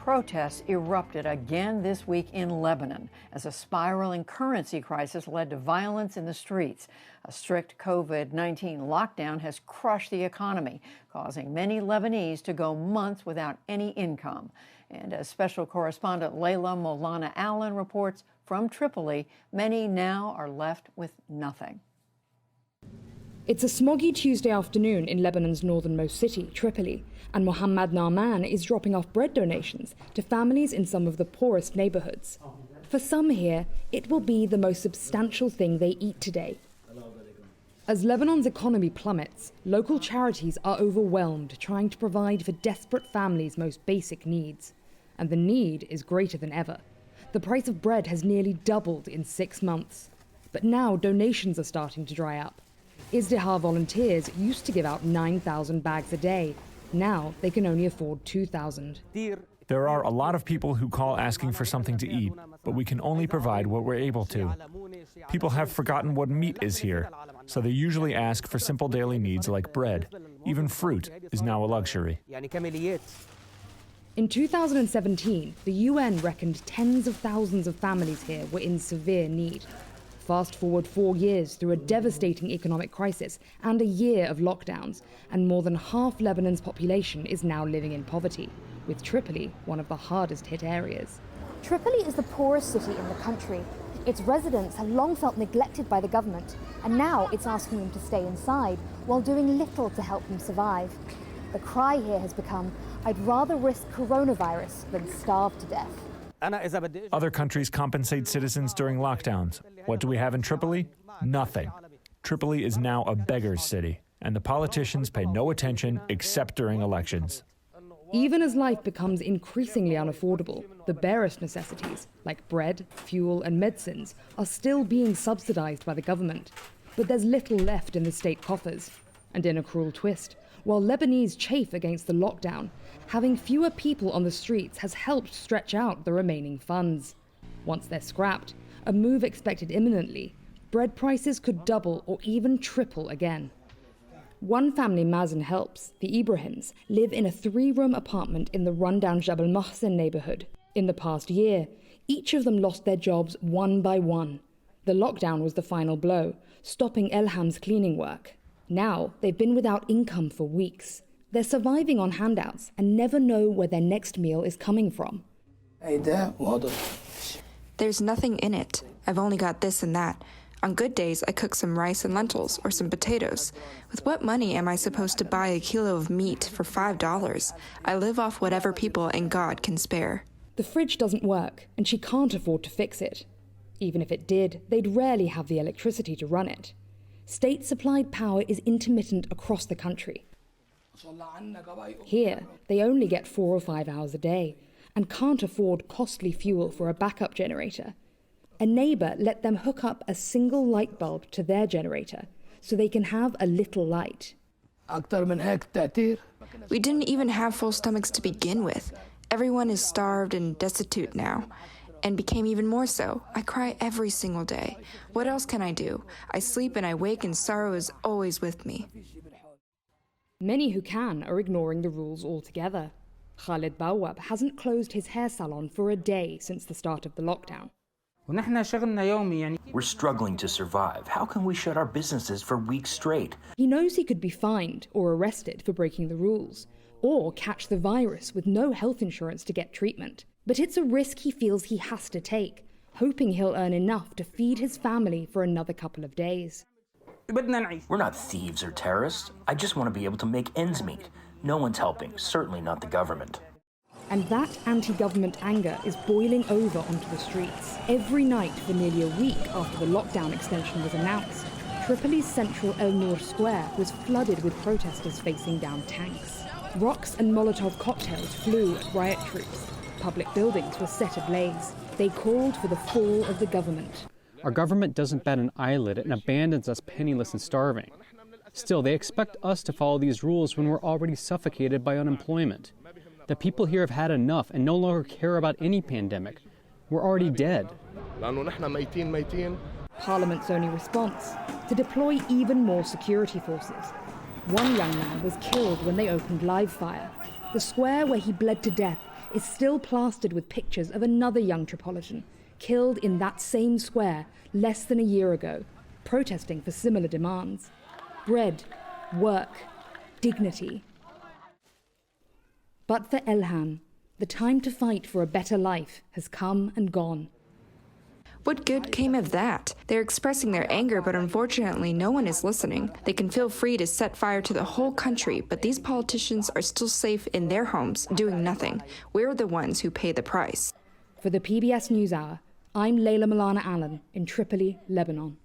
Protests erupted again this week in Lebanon as a spiraling currency crisis led to violence in the streets. A strict COVID-19 lockdown has crushed the economy, causing many Lebanese to go months without any income. And as special correspondent Layla Molana Allen reports from Tripoli, many now are left with nothing. It's a smoggy Tuesday afternoon in Lebanon's northernmost city, Tripoli, and Mohammad Naaman is dropping off bread donations to families in some of the poorest neighborhoods. For some here, it will be the most substantial thing they eat today. As Lebanon's economy plummets, local charities are overwhelmed trying to provide for desperate families' most basic needs. And the need is greater than ever. The price of bread has nearly doubled in 6 months. But now donations are starting to dry up. Izdihar volunteers used to give out 9,000 bags a day. Now they can only afford 2,000. There are a lot of people who call asking for something to eat, but we can only provide what we're able to. People have forgotten what meat is here, so they usually ask for simple daily needs like bread. Even fruit is now a luxury. In 2017, the UN reckoned tens of thousands of families here were in severe need. Fast forward 4 years through a devastating economic crisis and a year of lockdowns, and more than half Lebanon's population is now living in poverty, with Tripoli one of the hardest hit areas. Tripoli is the poorest city in the country. Its residents have long felt neglected by the government, and now it's asking them to stay inside while doing little to help them survive. The cry here has become, "I'd rather risk coronavirus than starve to death." Other countries compensate citizens during lockdowns. What do we have in Tripoli? Nothing. Tripoli is now a beggar's city, and the politicians pay no attention except during elections. Even as life becomes increasingly unaffordable, the barest necessities, like bread, fuel, and medicines, are still being subsidized by the government. But there's little left in the state coffers. And in a cruel twist, while Lebanese chafe against the lockdown, having fewer people on the streets has helped stretch out the remaining funds. Once they're scrapped, a move expected imminently, bread prices could double or even triple again. One family Mazen helps, the Ibrahims, live in a 3-room apartment in the rundown Jabal Mohsen neighborhood. In the past year, each of them lost their jobs one by one. The lockdown was the final blow, stopping Elham's cleaning work. Now, they've been without income for weeks. They're surviving on handouts and never know where their next meal is coming from. There's nothing in it. I've only got this and that. On good days, I cook some rice and lentils or some potatoes. With what money am I supposed to buy a kilo of meat for $5? I live off whatever people and God can spare. The fridge doesn't work, and she can't afford to fix it. Even if it did, they'd rarely have the electricity to run it. State-supplied power is intermittent across the country. Here, they only get 4 or 5 hours a day and can't afford costly fuel for a backup generator. A neighbor let them hook up a single light bulb to their generator so they can have a little light. We didn't even have full stomachs to begin with. Everyone is starved and destitute now, and became even more so. I cry every single day. What else can I do? I sleep and I wake and sorrow is always with me. Many who can are ignoring the rules altogether. Khalid Bawab hasn't closed his hair salon for a day since the start of the lockdown. We're struggling to survive. How can we shut our businesses for weeks straight? He knows he could be fined or arrested for breaking the rules, or catch the virus with no health insurance to get treatment. But it's a risk he feels he has to take, hoping he'll earn enough to feed his family for another couple of days. We're not thieves or terrorists. I just want to be able to make ends meet. No one's helping, certainly not the government. And that anti-government anger is boiling over onto the streets. Every night for nearly a week after the lockdown extension was announced, Tripoli's central El Noor Square was flooded with protesters facing down tanks. Rocks and Molotov cocktails flew at riot troops. Public buildings were set ablaze. They called for the fall of the government. Our government doesn't bat an eyelid and abandons us penniless and starving. Still, they expect us to follow these rules when we're already suffocated by unemployment. The people here have had enough and no longer care about any pandemic. We're already dead. Parliament's only response: to deploy even more security forces. One young man was killed when they opened live fire. The square where he bled to death is still plastered with pictures of another young Tripolitan killed in that same square less than a year ago, protesting for similar demands. Bread, work, dignity. But for Elhan, the time to fight for a better life has come and gone. What good came of that? They're expressing their anger, but unfortunately no one is listening. They can feel free to set fire to the whole country, but these politicians are still safe in their homes, doing nothing. We're the ones who pay the price. For the PBS NewsHour, I'm Layla Milana Allen in Tripoli, Lebanon.